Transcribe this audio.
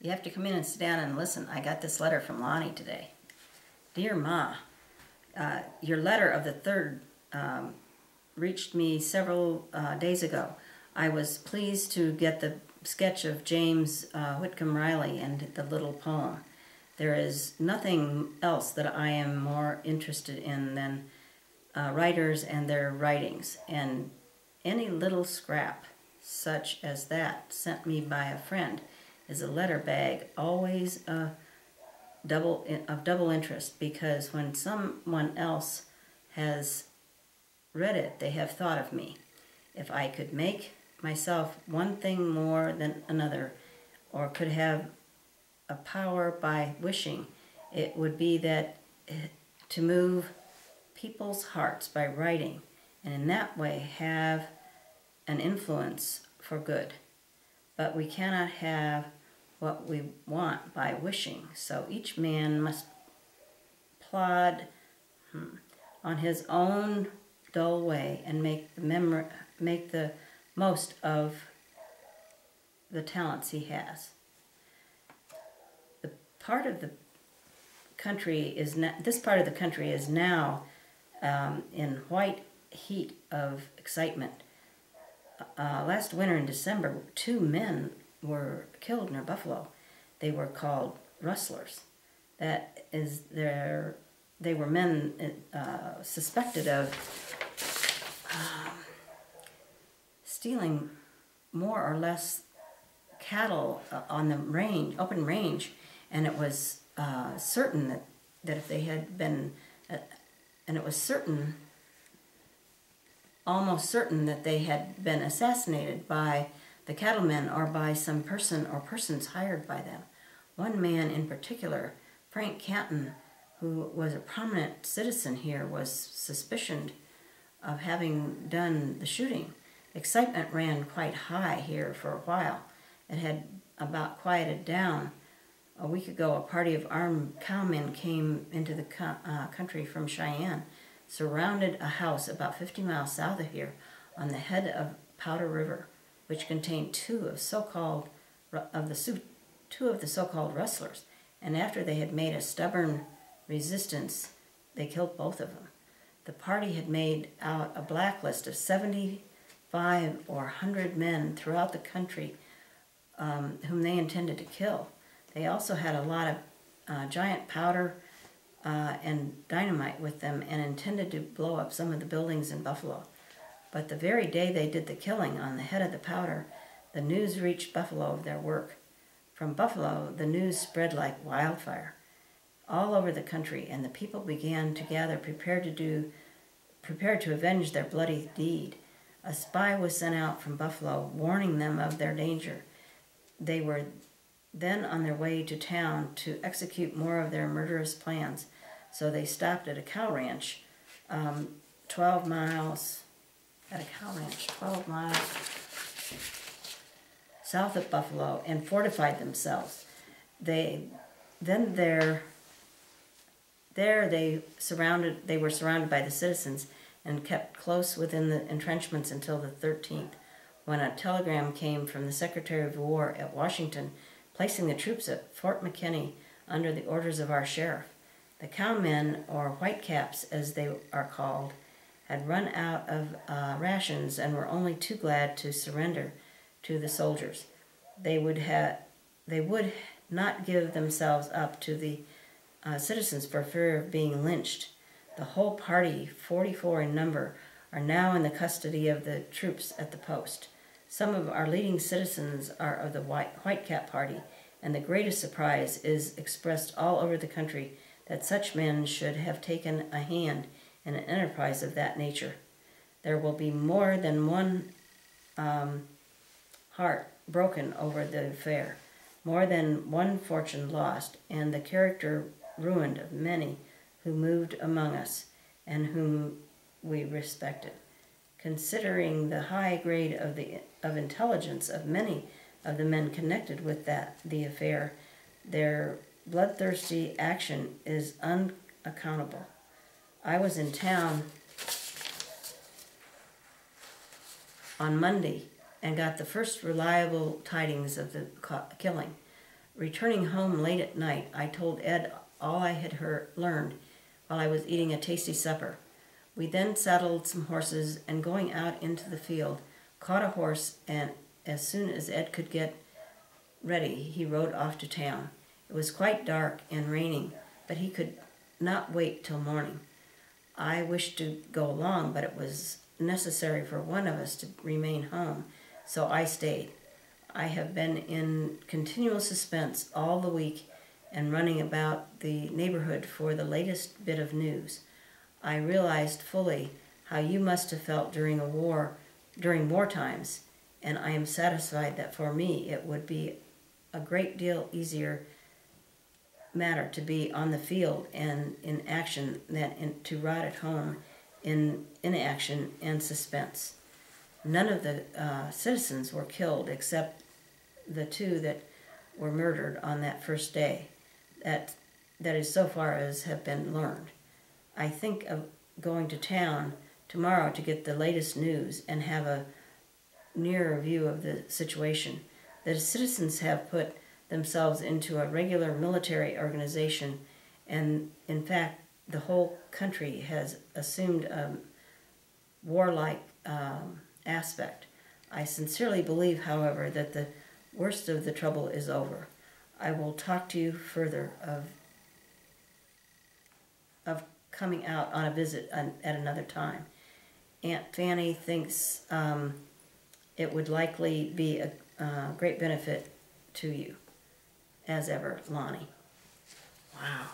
You have to come in and sit down and listen. I got this letter from Lonnie today. Dear Ma, your letter of the 3rd reached me several days ago. I was pleased to get the sketch of James Whitcomb Riley and the little poem. There is nothing else that I am more interested in than writers and their writings, and any little scrap such as that sent me by a friend is a letter bag, always of double interest, because when someone else has read it, they have thought of me. If I could make myself one thing more than another, or could have a power by wishing, it would be that to move people's hearts by writing, and in that way have an influence for good. But we cannot have what we want by wishing, so each man must plod on his own dull way and make the most of the talents he has. This part of the country is now in white heat of excitement. Last winter in December, 2 men were killed near Buffalo. They were called rustlers. That is, they were men suspected of stealing more or less cattle on the range, open range, and it was certain that if they had been, and it was certain, almost certain that they had been assassinated by the cattlemen or by some person or persons hired by them. One man in particular, Frank Canton, who was a prominent citizen here, was suspicioned of having done the shooting. Excitement ran quite high here for a while. It had about quieted down. A week ago, a party of armed cowmen came into the country from Cheyenne, surrounded a house about 50 miles south of here on the head of Powder River, which contained two of the so-called rustlers, and after they had made a stubborn resistance, they killed both of them. The party had made out a blacklist of 75 or 100 men throughout the country whom they intended to kill. They also had a lot of giant powder and dynamite with them and intended to blow up some of the buildings in Buffalo. But the very day they did the killing on the head of the powder, the news reached Buffalo of their work. From Buffalo, the news spread like wildfire all over the country, and the people began to gather, prepared to avenge their bloody deed. A spy was sent out from Buffalo, warning them of their danger. They were then on their way to town to execute more of their murderous plans, so they stopped at a cow ranch 12 miles south of Buffalo and fortified themselves. They were surrounded by the citizens and kept close within the entrenchments until the 13th, when a telegram came from the Secretary of War at Washington placing the troops at Fort McKinney under the orders of our sheriff. The cowmen, or whitecaps as they are called, had run out of rations and were only too glad to surrender to the soldiers. They would not give themselves up to the citizens for fear of being lynched. The whole party, 44 in number, are now in the custody of the troops at the post. Some of our leading citizens are of the Whitecap party, and the greatest surprise is expressed all over the country that such men should have taken a hand in an enterprise of that nature. There will be more than one heart broken over the affair, more than one fortune lost, and the character ruined of many who moved among us and whom we respected. Considering the high grade of intelligence of many of the men connected with the affair, their bloodthirsty action is unaccountable. I was in town on Monday and got the first reliable tidings of the killing. Returning home late at night, I told Ed all I had learned while I was eating a tasty supper. We then saddled some horses and, going out into the field, caught a horse, and as soon as Ed could get ready, he rode off to town. It was quite dark and raining, but he could not wait till morning. I wished to go along, but it was necessary for one of us to remain home, so I stayed. I have been in continual suspense all the week and running about the neighborhood for the latest bit of news. I realized fully how you must have felt during war times, and I am satisfied that for me it would be a great deal easier matter to be on the field and in action than to ride at home in inaction and suspense. None of the citizens were killed except the two that were murdered on that first day. That is so far as have been learned. I think of going to town tomorrow to get the latest news and have a nearer view of the situation. The citizens have put themselves into a regular military organization, and in fact the whole country has assumed a warlike aspect. I sincerely believe, however, that the worst of the trouble is over. I will talk to you further of coming out on a visit at another time. Aunt Fanny thinks it would likely be a great benefit to you. As ever, Lonnie. Wow.